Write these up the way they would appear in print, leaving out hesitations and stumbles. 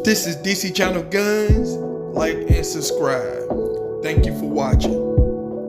This is DC Channel Guns. Like and subscribe. Thank you for watching.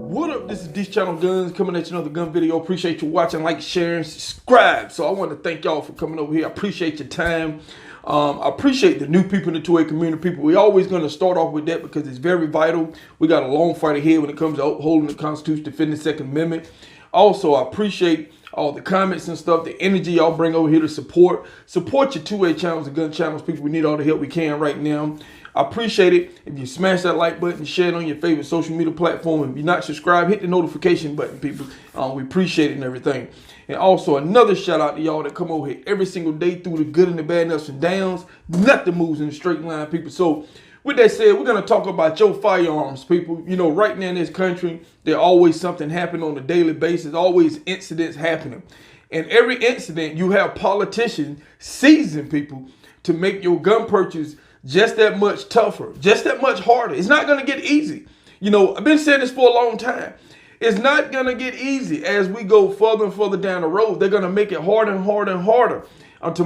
What up? This is DC Channel Guns coming at you another gun video. Appreciate you watching, like, sharing, subscribe. So I want to thank y'all for coming over here. I appreciate your time. I appreciate the new people in the 2A community. People, we're always going to start off with that because it's very vital. We got a long fight ahead when it comes to upholding the Constitution, defending the Second Amendment. Also, I appreciate all the comments and stuff, the energy y'all bring over here to support your 2A channels and gun channels. People, we need all the help we can right now. I appreciate it if you smash that like button, share it on your favorite social media platform. If you're not subscribed, hit the notification button, people. We appreciate it and everything. And also another shout out to y'all that come over here every single day through the good and the bad, ups and downs. Nothing moves in a straight line, people. So with that said, we're going to talk about your firearms, people. You know, right now in this country, there's always something happening on a daily basis, always incidents happening. And every incident, you have politicians seizing people to make your gun purchase just that much tougher, just that much harder. It's not going to get easy. You know, I've been saying this for a long time. It's not going to get easy as we go further and further down the road. They're going to make it harder and harder and harder. Until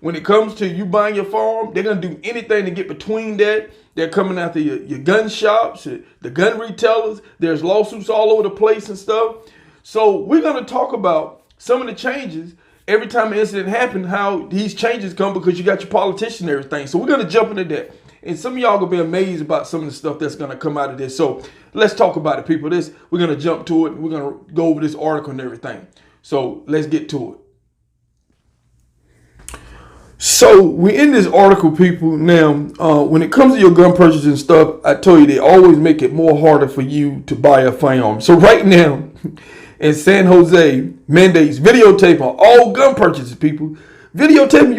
when it comes to you buying your firearm, they're going to do anything to get between that. They're coming after your gun shops, the gun retailers. There's lawsuits all over the place and stuff. So we're going to talk about some of the changes every time an incident happens, how these changes come because you got your politicians and everything. So we're going to jump into that. And some of y'all going to be amazed about some of the stuff that's going to come out of this. So let's talk about it, people. We're going to jump to it. And we're going to go over this article and everything. So let's get to it. So we in this article, people. Now, when it comes to your gun purchase and stuff, I told you they always make it more harder for you to buy a firearm. So right now, in San Jose, mandates videotape on all gun purchases, people. Videotaping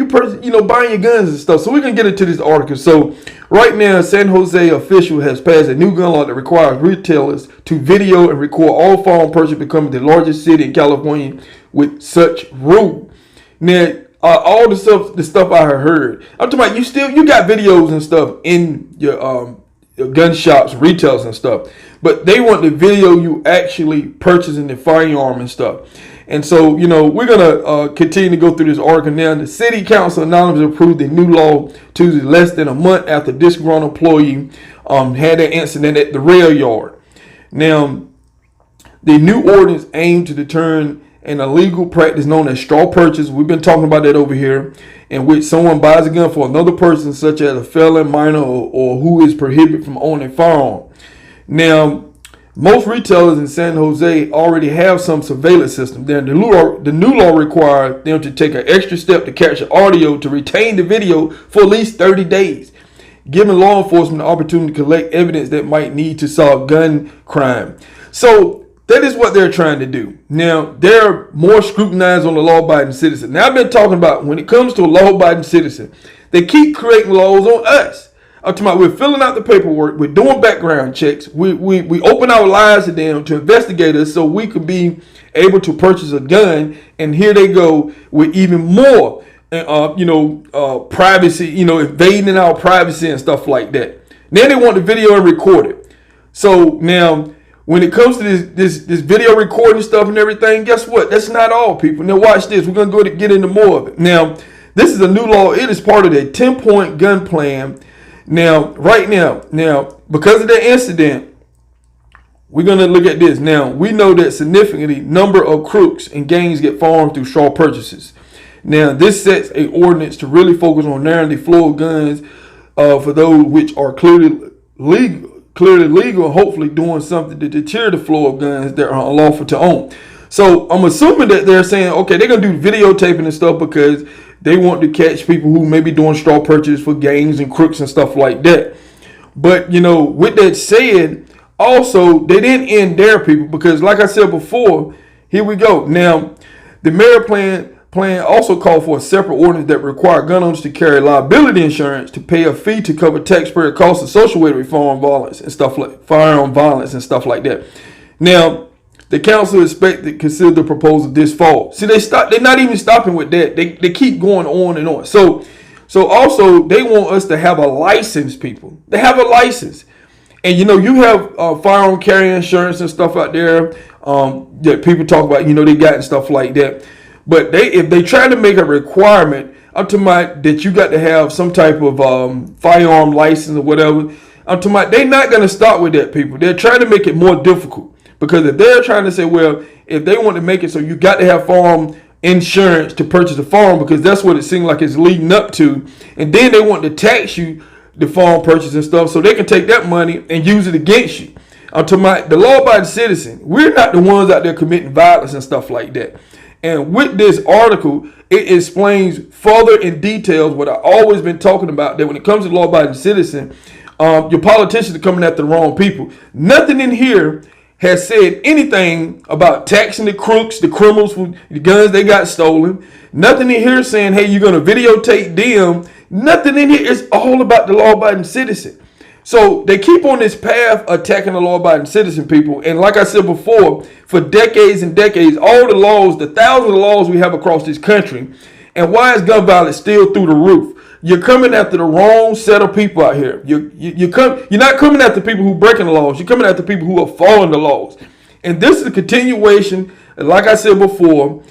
buying your guns and stuff. So we're gonna get into this article. So right now, San Jose official has passed a new gun law that requires retailers to video and record all firearm purchases, becoming the largest city in California with such rule. Now, all the stuff I heard, I'm talking about you got videos and stuff in your gun shops, retailers and stuff, but they want the video you actually purchasing the firearm and stuff. And so, we're gonna continue to go through this article now. The city council anonymously approved the new law Tuesday, less than a month after disgruntled employee had an incident at the rail yard. Now, the new ordinance aimed to deter an illegal practice known as straw purchase. We've been talking about that over here, in which someone buys a gun for another person, such as a felon, minor, or who is prohibited from owning a firearm. Now, most retailers in San Jose already have some surveillance system. Then the new law requires them to take an extra step to capture audio to retain the video for at least 30 days, giving law enforcement the opportunity to collect evidence that might need to solve gun crime. So that is what they're trying to do. Now, they're more scrutinized on the law-abiding citizen. Now, I've been talking about when it comes to a law-abiding citizen, they keep creating laws on us. I'm talking about we're filling out the paperwork, we're doing background checks, we open our lives to them to investigate us so we could be able to purchase a gun, and here they go with even more, privacy, invading our privacy and stuff like that. Then they want the video and record it. So now, when it comes to this video recording stuff and everything, guess what? That's not all, people. Now watch this. We're going to go to get into more of it. Now, this is a new law. It is part of the 10-point gun plan. Now, right now, because of that incident, we're going to look at this. Now, we know that significantly number of crooks and gangs get firearms through straw purchases. Now, this sets an ordinance to really focus on narrowing the flow of guns for those which are clearly legal, and hopefully doing something to deter the flow of guns that are unlawful to own. So I'm assuming that they're saying, okay, they're going to do videotaping and stuff because they want to catch people who may be doing straw purchases for gangs and crooks and stuff like that. But, with that said, also, they didn't end there, people, because like I said before, here we go. Now, the mayor plan also called for a separate ordinance that required gun owners to carry liability insurance to pay a fee to cover taxpayer costs associated with firearm violence and stuff like that. Now, the council expected to consider the proposal this fall. See, they're not even stopping with that. They keep going on and on. So also they want us to have a license, people. They have a license. And you have firearm carrying insurance and stuff out there that people talk about, they got and stuff like that. But if they try to make a requirement, I'm talking about that you got to have some type of firearm license or whatever. I'm talking about they're not going to start with that, people. They're trying to make it more difficult, because if they're trying to say, well, if they want to make it so you got to have firearm insurance to purchase a firearm, because that's what it seems like it's leading up to, and then they want to tax you the firearm purchase and stuff, so they can take that money and use it against you. I'm talking about the law-abiding citizen. We're not the ones out there committing violence and stuff like that. And with this article, it explains further in details what I've always been talking about, that when it comes to law-abiding citizen, your politicians are coming after the wrong people. Nothing in here has said anything about taxing the crooks, the criminals for the guns they got stolen. Nothing in here saying, hey, you're going to videotape them. Nothing in here is all about the law-abiding citizen. So they keep on this path attacking the law-abiding citizen, people. And like I said before, for decades and decades, all the laws, the thousands of laws we have across this country, and why is gun violence still through the roof? You're coming after the wrong set of people out here. You're not coming after people who are breaking the laws. You're coming after people who are following the laws. And this is a continuation. Like I said before,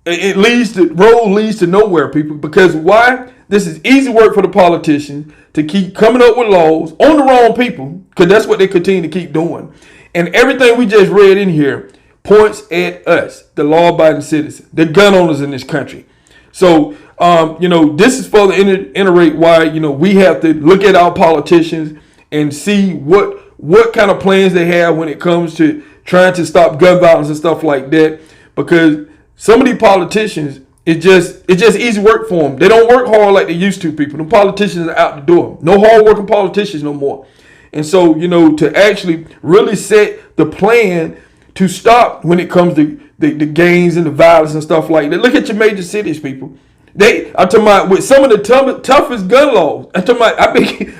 road leads to nowhere, people. Because why? This is easy work for the politicians to keep coming up with laws on the wrong people, because that's what they continue to keep doing. And everything we just read in here points at us, the law-abiding citizens, the gun owners in this country. So, this is further iterate why, we have to look at our politicians and see what kind of plans they have when it comes to trying to stop gun violence and stuff like that. Because some of these politicians, it's just easy work for them. They don't work hard like they used to, people. The politicians are out the door. No hard working politicians no more. And so, to actually really set the plan to stop when it comes to the gangs and the violence and stuff like that. Look at your major cities, people. I'm talking about with some of the toughest gun laws. I'm talking about,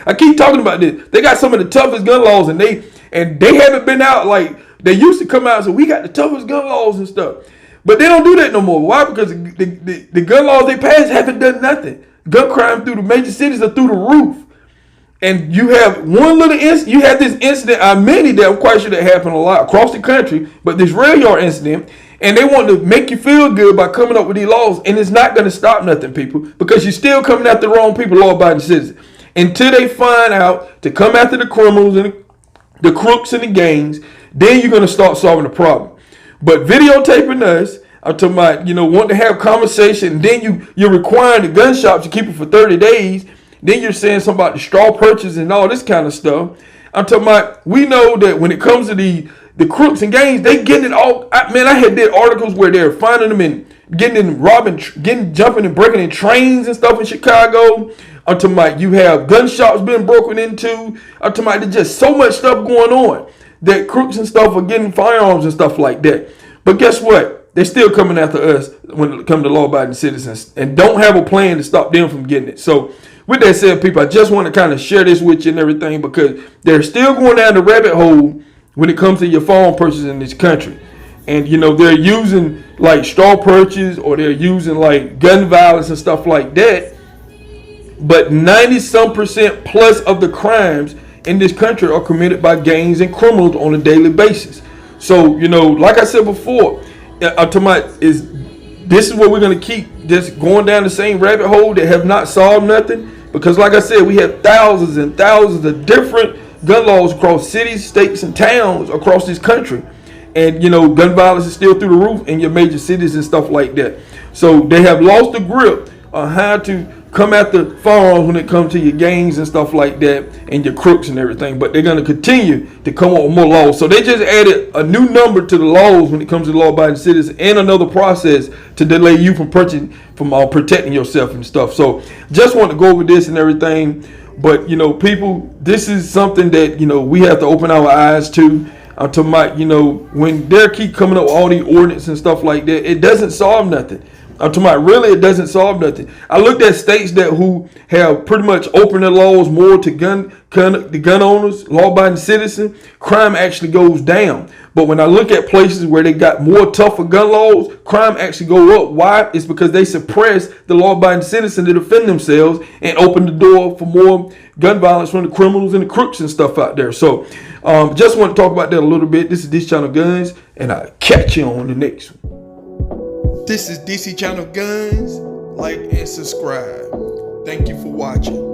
I keep talking about this. They got some of the toughest gun laws, and they haven't been out like they used to come out and say, we got the toughest gun laws and stuff. But they don't do that no more. Why? Because the gun laws they passed haven't done nothing. Gun crime through the major cities are through the roof. And you have one little incident. You had this incident, many that I'm quite sure that happened a lot across the country. But this rail yard incident, and they want to make you feel good by coming up with these laws, and it's not going to stop nothing, people, because you're still coming after the wrong people, law-abiding citizens, until they find out to come after the criminals and the crooks and the gangs. Then you're going to start solving the problem. But videotaping us, I'm talking about, want to have conversation, then you're requiring the gun shops to keep it for 30 days. Then you're saying something about the straw purchase and all this kind of stuff. I'm talking about, we know that when it comes to the crooks and gangs, they getting it all. I had did articles where they're finding them and jumping and breaking in trains and stuff in Chicago. I'm talking about you have gun shops being broken into. I'm talking about there's just so much stuff going on that crooks and stuff are getting firearms and stuff like that. But guess what? They're still coming after us when it comes to law-abiding citizens, and don't have a plan to stop them from getting it. So with that said, people, I just want to kind of share this with you and everything, because they're still going down the rabbit hole when it comes to your firearm purchase in this country. And, they're using like straw purchase, or they're using like gun violence and stuff like that. But 90% plus of the crimes in this country are committed by gangs and criminals on a daily basis. So, like I said before, this is what we're going to keep just going down the same rabbit hole that have not solved nothing. Because like I said, we have thousands and thousands of different gun laws across cities, states, and towns across this country. And, gun violence is still through the roof in your major cities and stuff like that. So they have lost the grip on how to come after firearms when it comes to your gangs and stuff like that, and your crooks and everything. But they're going to continue to come up with more laws. So they just added a new number to the laws when it comes to law-abiding citizens, and another process to delay you from protecting yourself and stuff. So just want to go over this and everything. But, people, this is something that, we have to open our eyes to. I'm talking about, when they keep coming up with all these ordinances and stuff like that, it doesn't solve nothing. I'm talking about, really, it doesn't solve nothing. I looked at states who have pretty much opened their laws more to the gun owners, law-abiding citizens. Crime actually goes down. But when I look at places where they got more tougher gun laws, crime actually go up. Why? It's because they suppress the law-abiding citizen to defend themselves and open the door for more gun violence from the criminals and the crooks and stuff out there. So just want to talk about that a little bit. This is This Channel Guns, and I'll catch you on the next one. This is DC Channel Guns. Like and subscribe. Thank you for watching.